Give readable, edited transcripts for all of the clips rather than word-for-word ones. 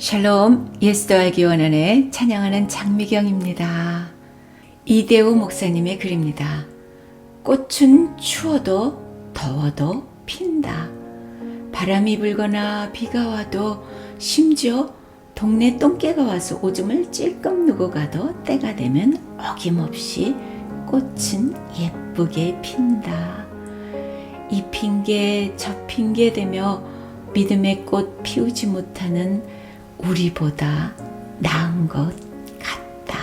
샬롬, 예수 더하기 원한에 찬양하는 장미경입니다. 이대호 목사님의 글입니다. 꽃은 추워도 더워도 핀다. 바람이 불거나 비가 와도 심지어 동네 똥개가 와서 오줌을 찔끔 누고 가도 때가 되면 어김없이 꽃은 예쁘게 핀다. 이 핑계 저 핑계 대며 믿음의 꽃 피우지 못하는 우리보다 나은 것 같다.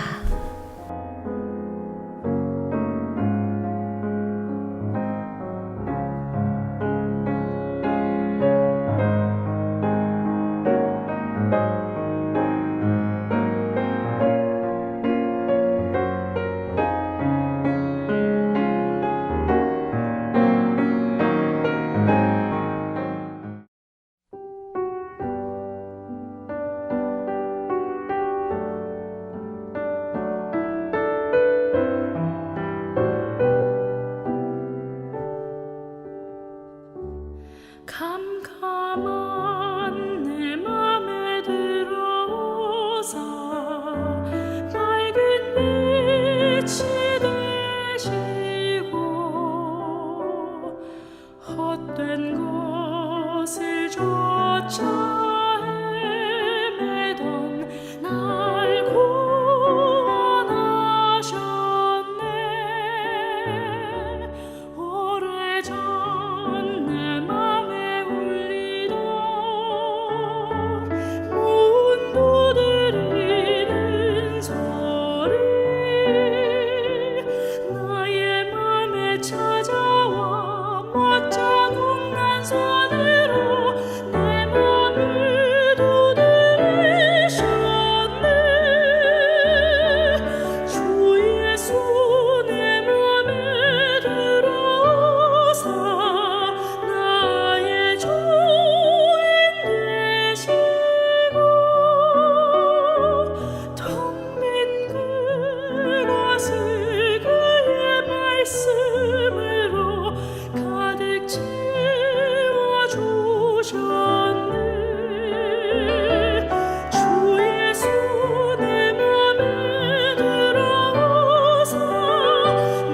캄캄한 내 맘에 들어오사 밝은 빛이 되시고 헛된 것을 쫓아 헤매던 날 구원하셨네. 오래전 내 맘에 울리던 문 두드리는 소리 나의 맘에 찾아와 못자국 난 손으로 내 맘을 두드리셨네. 주 예수 내 맘에 들어오사 나의 주인 되시고 텅 빈 그곳을 그의 말씀으로 가득 채워주셨네. 주 예수 내 맘에 들어오사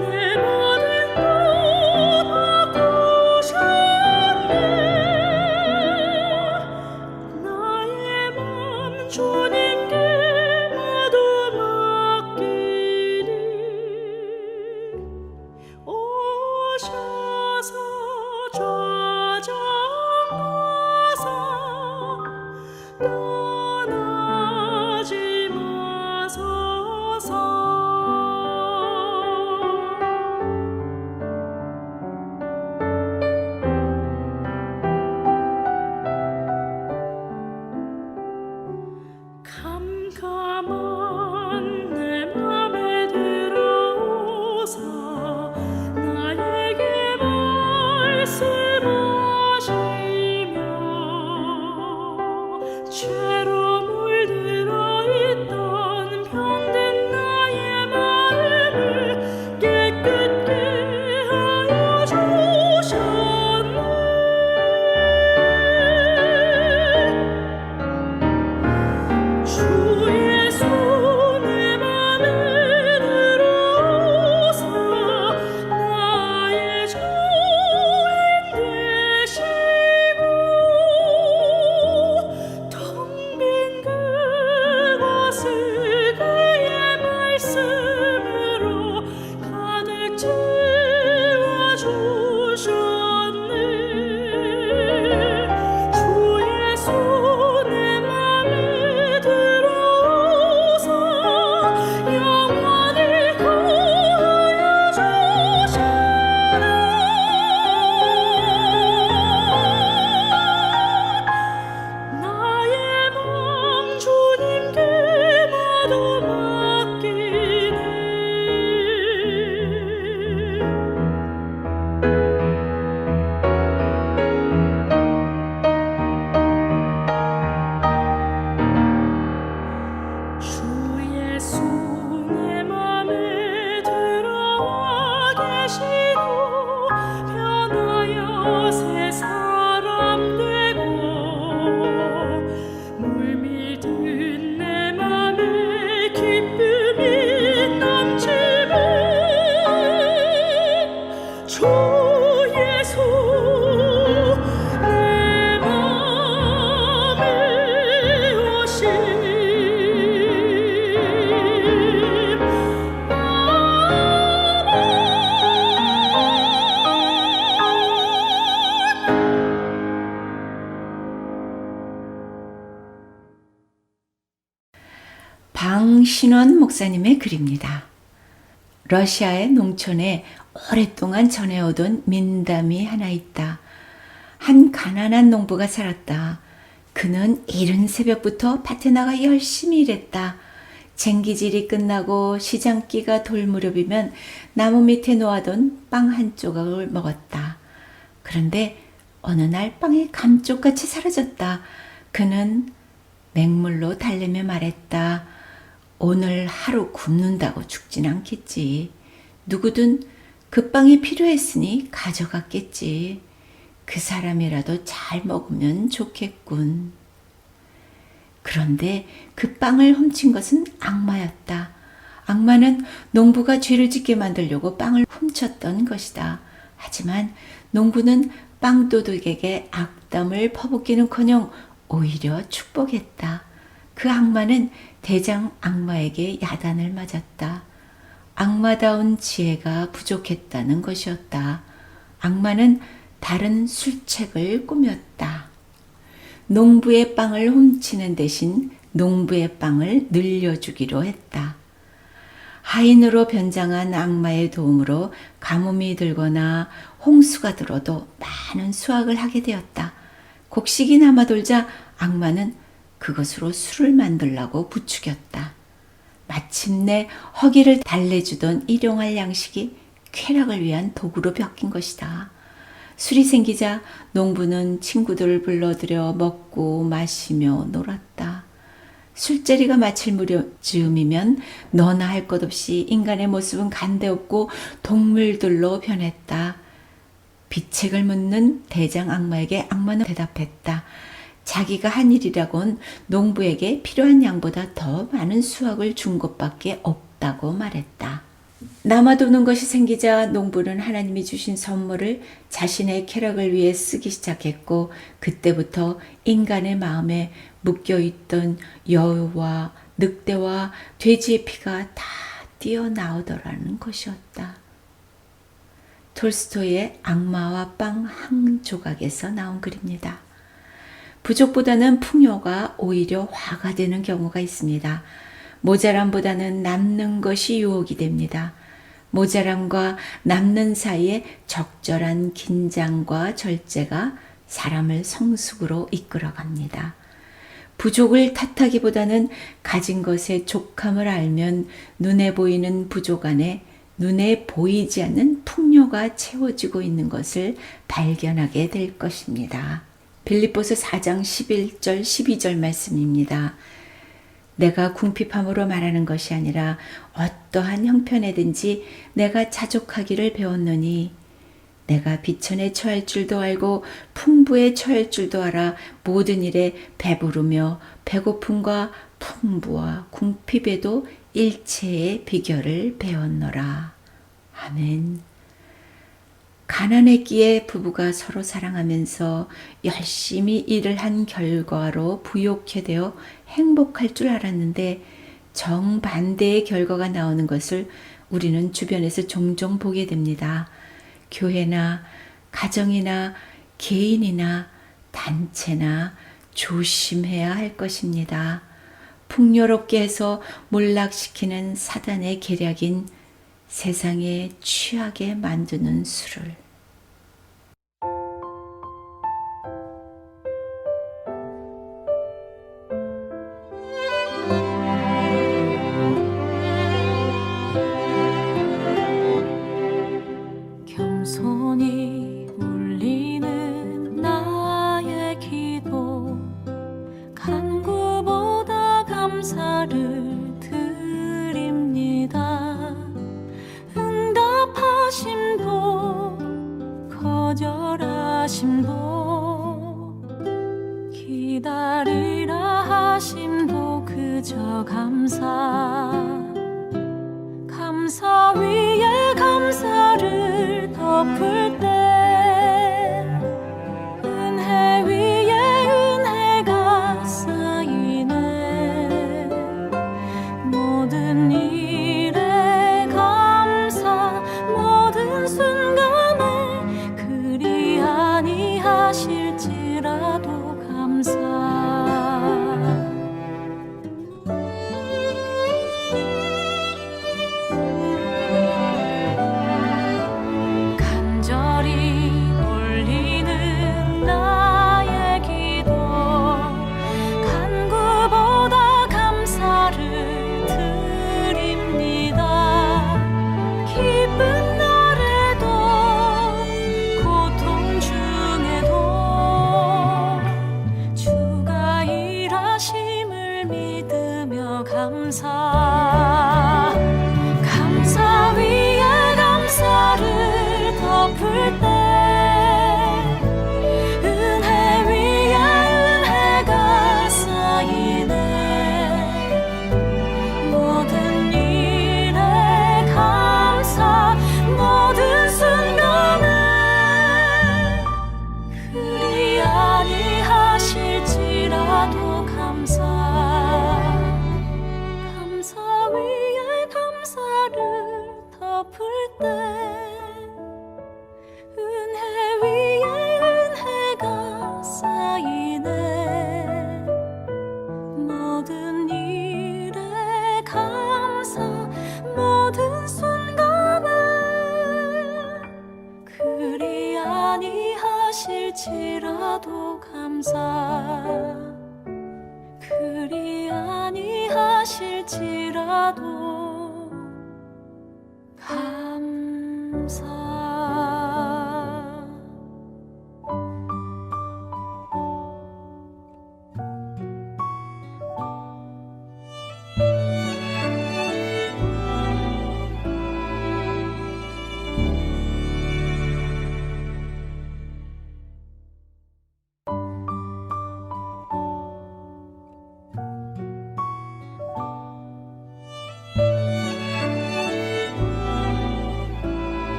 내 모든 것 바꾸셨네. 나의 맘 주님께 모두 맡기리. 오셔서 좌정하사 떠나지 마소서. 캄캄한 내 맘에 들어오사 나에게 말씀하시며 죄로 물들어 있던 병든 나의 마음을 깨끗게 하여 주셨네. 주 예수 내 맘에 들어오사 나의 주인 되시고 텅 빈 그곳을 그의 말씀으로 가득 채워주셨네. 주 예수 내 맘에 들어오사 영원히 구하여 주시네. 나의 맘 주님께 모두 맡기네. 주 예수 내 맘에 들어와 계시고 변하여 새 사람 되고 물밀 강신원 목사님의 글입니다. 러시아의 농촌에 오랫동안 전해오던 민담이 하나 있다. 한 가난한 농부가 살았다. 그는 이른 새벽부터 밭에 나가 열심히 일했다. 쟁기질이 끝나고 시장기가 돌 무렵이면 나무 밑에 놓아둔 빵 한 조각을 먹었다. 그런데 어느 날 빵이 감쪽같이 사라졌다. 그는 맹물로 달래며 말했다. 오늘 하루 굶는다고 죽진 않겠지. 누구든 그 빵이 필요했으니 가져갔겠지. 그 사람이라도 잘 먹으면 좋겠군. 그런데 그 빵을 훔친 것은 악마였다. 악마는 농부가 죄를 짓게 만들려고 빵을 훔쳤던 것이다. 하지만 농부는 빵도둑에게 악담을 퍼붓기는커녕 오히려 축복했다. 그 악마는 대장 악마에게 야단을 맞았다. 악마다운 지혜가 부족했다는 것이었다. 악마는 다른 술책을 꾸몄다. 농부의 빵을 훔치는 대신 농부의 빵을 늘려주기로 했다. 하인으로 변장한 악마의 도움으로 가뭄이 들거나 홍수가 들어도 많은 수확을 하게 되었다. 곡식이 남아돌자 악마는 그것으로 술을 만들라고 부추겼다. 마침내 허기를 달래주던 일용할 양식이 쾌락을 위한 도구로 바뀐 것이다. 술이 생기자 농부는 친구들을 불러들여 먹고 마시며 놀았다. 술자리가 마칠 무렵쯤이면 너나 할 것 없이 인간의 모습은 간데없고 동물들로 변했다. 비책을 묻는 대장 악마에게 악마는 대답했다. 자기가 한 일이라곤 농부에게 필요한 양보다 더 많은 수확을 준 것밖에 없다고 말했다. 남아도는 것이 생기자 농부는 하나님이 주신 선물을 자신의 쾌락을 위해 쓰기 시작했고 그때부터 인간의 마음에 묶여있던 여우와 늑대와 돼지의 피가 다 뛰어나오더라는 것이었다. 톨스토이의 악마와 빵 한 조각에서 나온 글입니다. 부족보다는 풍요가 오히려 화가 되는 경우가 있습니다. 모자람보다는 남는 것이 유혹이 됩니다. 모자람과 남는 사이에 적절한 긴장과 절제가 사람을 성숙으로 이끌어갑니다. 부족을 탓하기보다는 가진 것의 족함을 알면 눈에 보이는 부족 안에 눈에 보이지 않는 풍요가 채워지고 있는 것을 발견하게 될 것입니다. 빌립보서 4장 11절 12절 말씀입니다. 내가 궁핍함으로 말하는 것이 아니라 어떠한 형편에든지 내가 자족하기를 배웠노니 내가 비천에 처할 줄도 알고 풍부에 처할 줄도 알아 모든 일에 배부르며 배고픔과 풍부와 궁핍에도 일체의 비결을 배웠노라. 아멘. 가난했기에 부부가 서로 사랑하면서 열심히 일을 한 결과로 부욕해 되어 행복할 줄 알았는데 정반대의 결과가 나오는 것을 우리는 주변에서 종종 보게 됩니다. 교회나 가정이나 개인이나 단체나 조심해야 할 것입니다. 풍요롭게 해서 몰락시키는 사단의 계략인 세상에 취하게 만드는 술을. 겸손히 울리는 나의 기도 간구보다 감사를 드립니다. 응답하심도 거절하심도 기다리라 하심도 그저 감사 위에 감사를 덮을 때 은혜 위에 은혜가 쌓이네. 모든 일에 감사 모든 순간에 그리 아니하 아니하실지라도 감사 그리 아니하실지라도 감사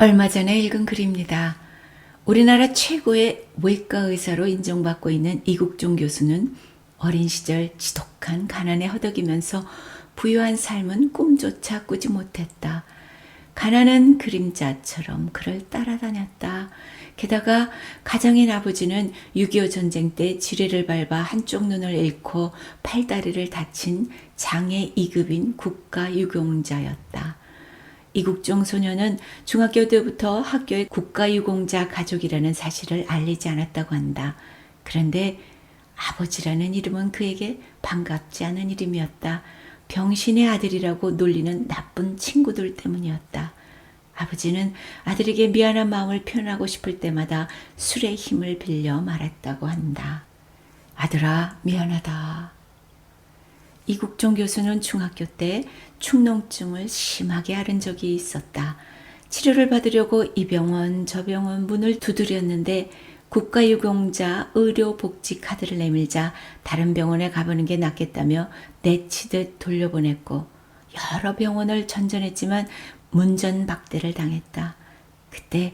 얼마 전에 읽은 글입니다. 우리나라 최고의 외과 의사로 인정받고 있는 이국종 교수는 어린 시절 지독한 가난에 허덕이면서 부유한 삶은 꿈조차 꾸지 못했다. 가난은 그림자처럼 그를 따라다녔다. 게다가 가정인 아버지는 6.25 전쟁 때 지뢰를 밟아 한쪽 눈을 잃고 팔다리를 다친 장애 2급인 국가유공자였다. 이국종 소녀는 중학교 때부터 학교에 국가유공자 가족이라는 사실을 알리지 않았다고 한다. 그런데 아버지라는 이름은 그에게 반갑지 않은 이름이었다. 병신의 아들이라고 놀리는 나쁜 친구들 때문이었다. 아버지는 아들에게 미안한 마음을 표현하고 싶을 때마다 술의 힘을 빌려 말했다고 한다. 아들아, 미안하다. 이국종 교수는 중학교 때 축농증을 심하게 앓은 적이 있었다. 치료를 받으려고 이 병원 저 병원 문을 두드렸는데 국가유공자 의료복지카드를 내밀자 다른 병원에 가보는 게 낫겠다며 내치듯 돌려보냈고 여러 병원을 전전했지만 문전박대를 당했다. 그때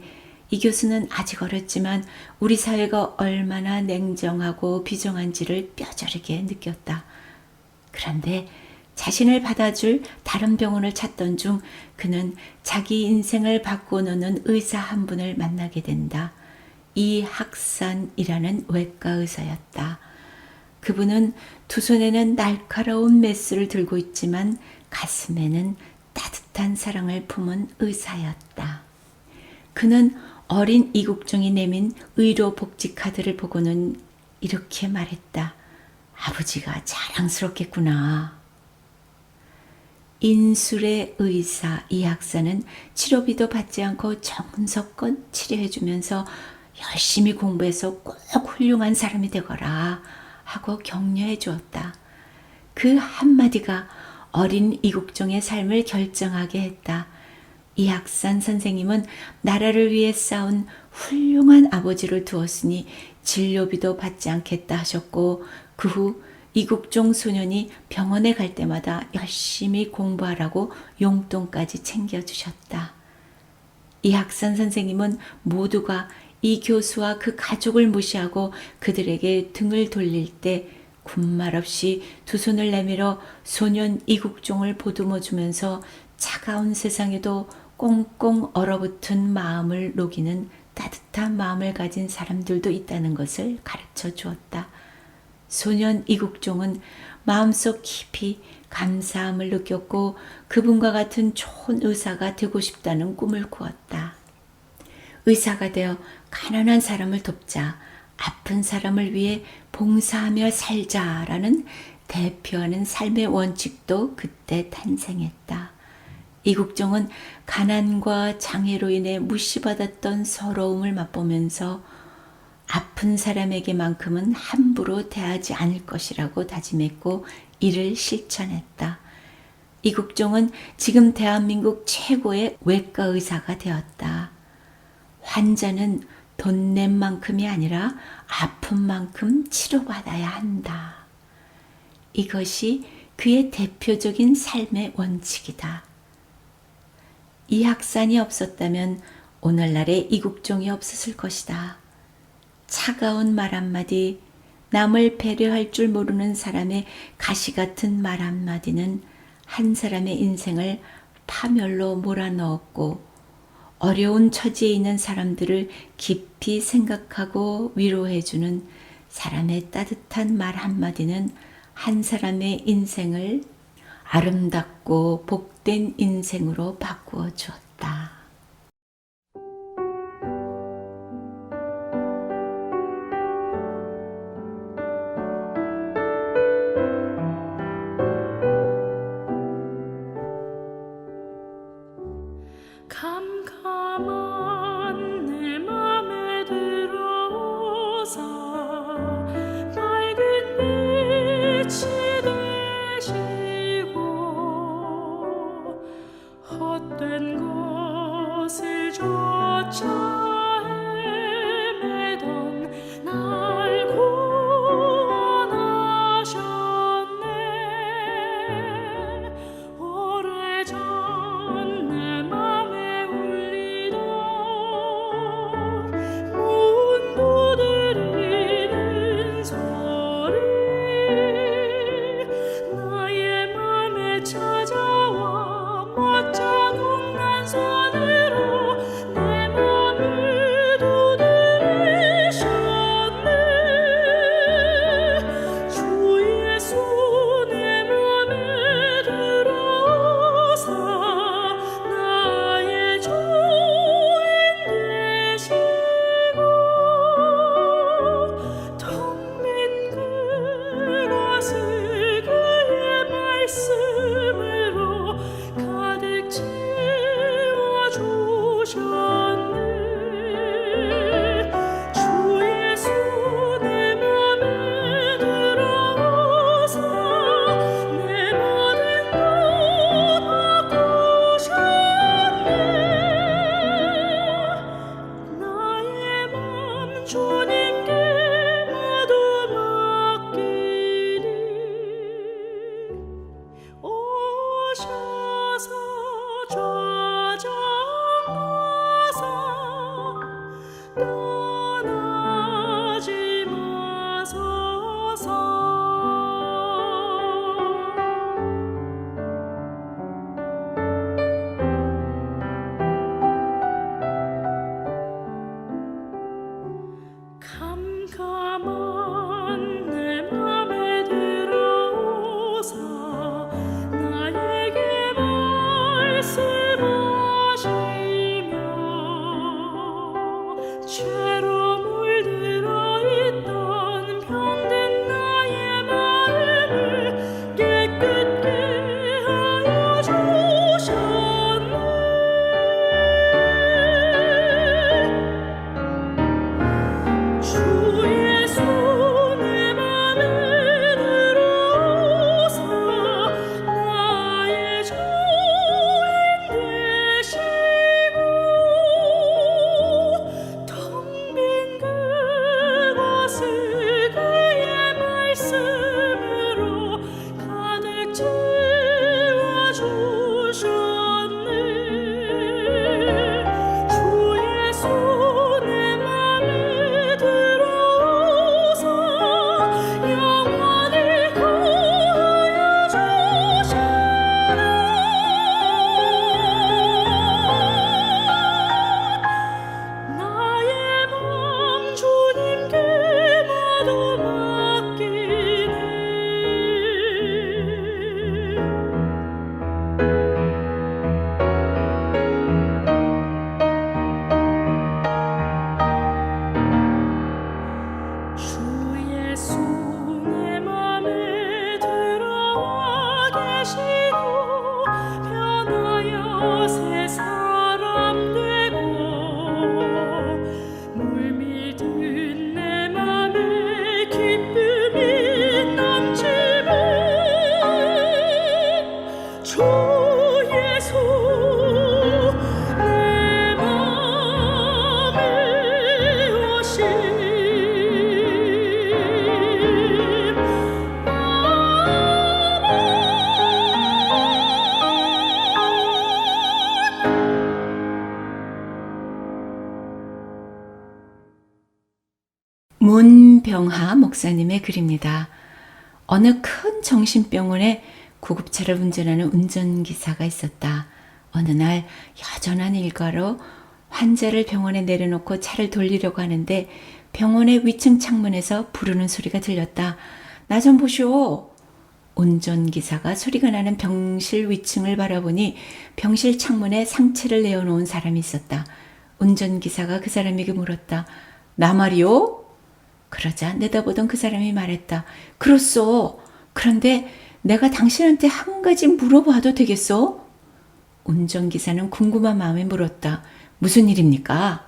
이 교수는 아직 어렸지만 우리 사회가 얼마나 냉정하고 비정한지를 뼈저리게 느꼈다. 그런데 자신을 받아줄 다른 병원을 찾던 중 그는 자기 인생을 바꿔놓는 의사 한 분을 만나게 된다. 이학산이라는 외과 의사였다. 그분은 두 손에는 날카로운 메스를 들고 있지만 가슴에는 따뜻한 사랑을 품은 의사였다. 그는 어린 이국종이 내민 의료복지카드를 보고는 이렇게 말했다. 아버지가 자랑스럽겠구나. 인술의 의사 이학사는 치료비도 받지 않고 정성껏 치료해주면서 열심히 공부해서 꼭 훌륭한 사람이 되거라 하고 격려해 주었다. 그 한마디가 어린 이국종의 삶을 결정하게 했다. 이학산 선생님은 나라를 위해 싸운 훌륭한 아버지를 두었으니 진료비도 받지 않겠다 하셨고 그 후 이국종 소년이 병원에 갈 때마다 열심히 공부하라고 용돈까지 챙겨주셨다. 이학산 선생님은 모두가 이 교수와 그 가족을 무시하고 그들에게 등을 돌릴 때 군말 없이 두 손을 내밀어 소년 이국종을 보듬어 주면서 차가운 세상에도 꽁꽁 얼어붙은 마음을 녹이는 따뜻한 마음을 가진 사람들도 있다는 것을 가르쳐 주었다. 소년 이국종은 마음속 깊이 감사함을 느꼈고 그분과 같은 좋은 의사가 되고 싶다는 꿈을 꾸었다. 의사가 되어 가난한 사람을 돕자, 아픈 사람을 위해 봉사하며 살자라는 대표하는 삶의 원칙도 그때 탄생했다. 이국종은 가난과 장애로 인해 무시받았던 서러움을 맛보면서 아픈 사람에게만큼은 함부로 대하지 않을 것이라고 다짐했고 이를 실천했다. 이국종은 지금 대한민국 최고의 외과 의사가 되었다. 환자는 돈 낸 만큼이 아니라 아픈 만큼 치료받아야 한다. 이것이 그의 대표적인 삶의 원칙이다. 이 학산이 없었다면 오늘날의 이국종이 없었을 것이다. 차가운 말 한마디, 남을 배려할 줄 모르는 사람의 가시 같은 말 한마디는 한 사람의 인생을 파멸로 몰아넣었고 어려운 처지에 있는 사람들을 깊이 생각하고 위로해주는 사람의 따뜻한 말 한마디는 한 사람의 인생을 아름답고 복된 인생으로 바꾸어 주었다. 캄캄한 내 맘에 들어오사 밝은 빛이 되시고 헛된 것을 조차 헤매던 날 구원하셨네. 오래전 내 맘에 울리던 문 두드리는 소리 나의 맘에 찾아와 멋쩍은 난 손으로 내 맘을 두드리셨네. 주 예수 내 맘에 들어오사 나의 주인 되시고 텅 빈 그것을 그의 말씀으로 가득 채워주셨네. 주 예수 내 맘에 들어오사 내 모든 것 바꾸셨네. 나의 맘 주님께 모두 맡기리. 오셔서 좌정하사 떠나지 마소서. 캄캄한 내 맘에 들어오사 나에게 말씀하시며 죄로 물들어 있던 병든 나의 마음을 깨끗게 하여 주셨네. 주 예수 내 맘에 들어오사 나의 주인 되시고 텅 빈 그것을 그의 말씀으로 가득 채워주셨네. 주 예수 내 맘에 들어오사 영원히 구하여 주시라. 나의 맘 주님께 모두 맡기네. 주 예수 내 맘에 들어와 계시고 변하여 새 사람 되고 물밀든 내 맘에 기쁨이 넘치네. 주 예수 내 맘에 오심 문병하 목사님의 글입니다. 어느 큰 정신병원에 구급차를 운전하는 운전기사가 있었다. 어느 날 여전한 일과로 환자를 병원에 내려놓고 차를 돌리려고 하는데 병원의 위층 창문에서 부르는 소리가 들렸다. 나 좀 보시오. 운전기사가 소리가 나는 병실 위층을 바라보니 병실 창문에 상체를 내어놓은 사람이 있었다. 운전기사가 그 사람에게 물었다. 나 말이요? 그러자 내다보던 그 사람이 말했다. 그렇소. 그런데 내가 당신한테 한 가지 물어봐도 되겠소? 운전기사는 궁금한 마음에 물었다. 무슨 일입니까?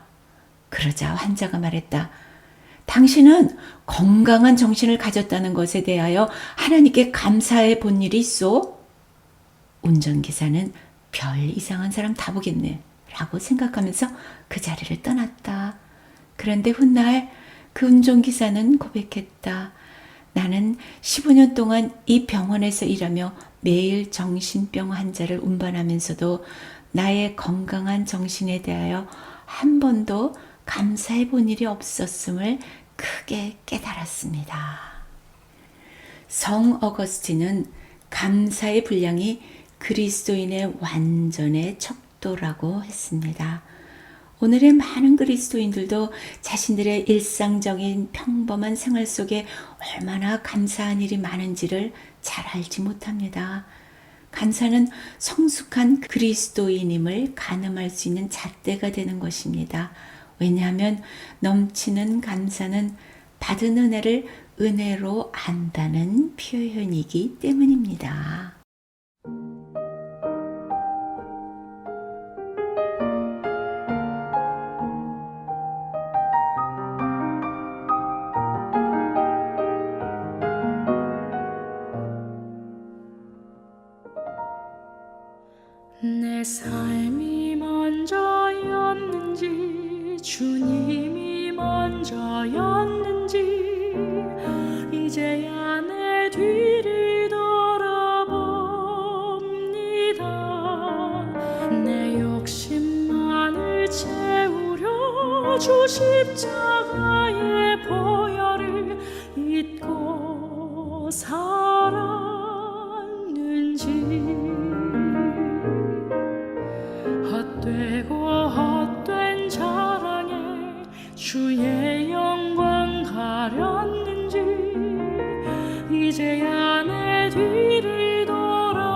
그러자 환자가 말했다. 당신은 건강한 정신을 가졌다는 것에 대하여 하나님께 감사해 본 일이 있소? 운전기사는 별 이상한 사람 다 보겠네 라고 생각하면서 그 자리를 떠났다. 그런데 훗날 그 운전기사는 고백했다. 나는 15년 동안 이 병원에서 일하며 매일 정신병 환자를 운반하면서도 나의 건강한 정신에 대하여 한 번도 감사해 본 일이 없었음을 크게 깨달았습니다. 성 어거스틴은 감사의 분량이 그리스도인의 완전의 척도라고 했습니다. 오늘의 많은 그리스도인들도 자신들의 일상적인 평범한 생활 속에 얼마나 감사한 일이 많은지를 잘 알지 못합니다. 감사는 성숙한 그리스도인임을 가늠할 수 있는 잣대가 되는 것입니다. 왜냐하면 넘치는 감사는 받은 은혜를 은혜로 안다는 표현이기 때문입니다. 내 삶이 먼저였는지 주님이 먼저였는지 이제야 내 뒤를 돌아봅니다. 내 욕심만을 채우려 주 십자가의 보혈을 잊고 살았는지 헛되고 헛된 자랑에 주의 영광 가렸는지 이제야 내 뒤를 돌아봅니다.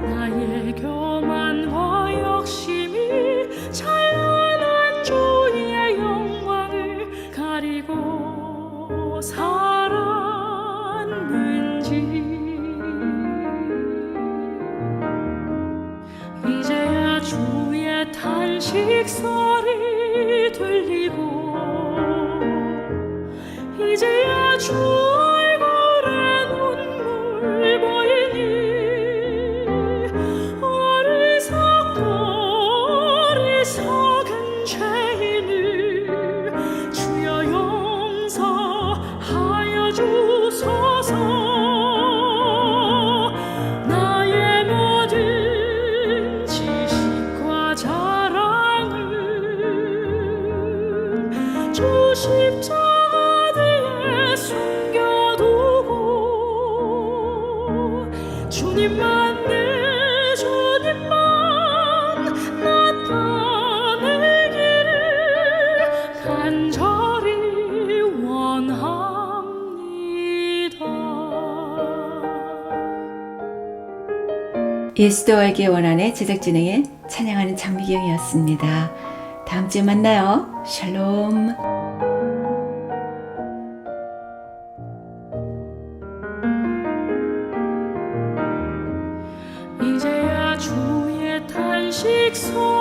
나의 교만과 욕심이 찬란한 주의 영광을 가리고 살았는지 이제야 주의 탄식 소리 들리고 이제야 주 얼굴에 눈물 보이니 어리석은 죄인을 주여 용서하여 주소서. 나의 모든 지식과 자랑을 주 십자가 뒤에 숨겨두고 주님만 내 주님만 나타내기를 간절히 원합니다. 예수도 알기 원한의 제작진에게 찬양하는 장미경이었습니다. 다음 주에 만나요. 샬롬. 이제야 주의 탄식 소리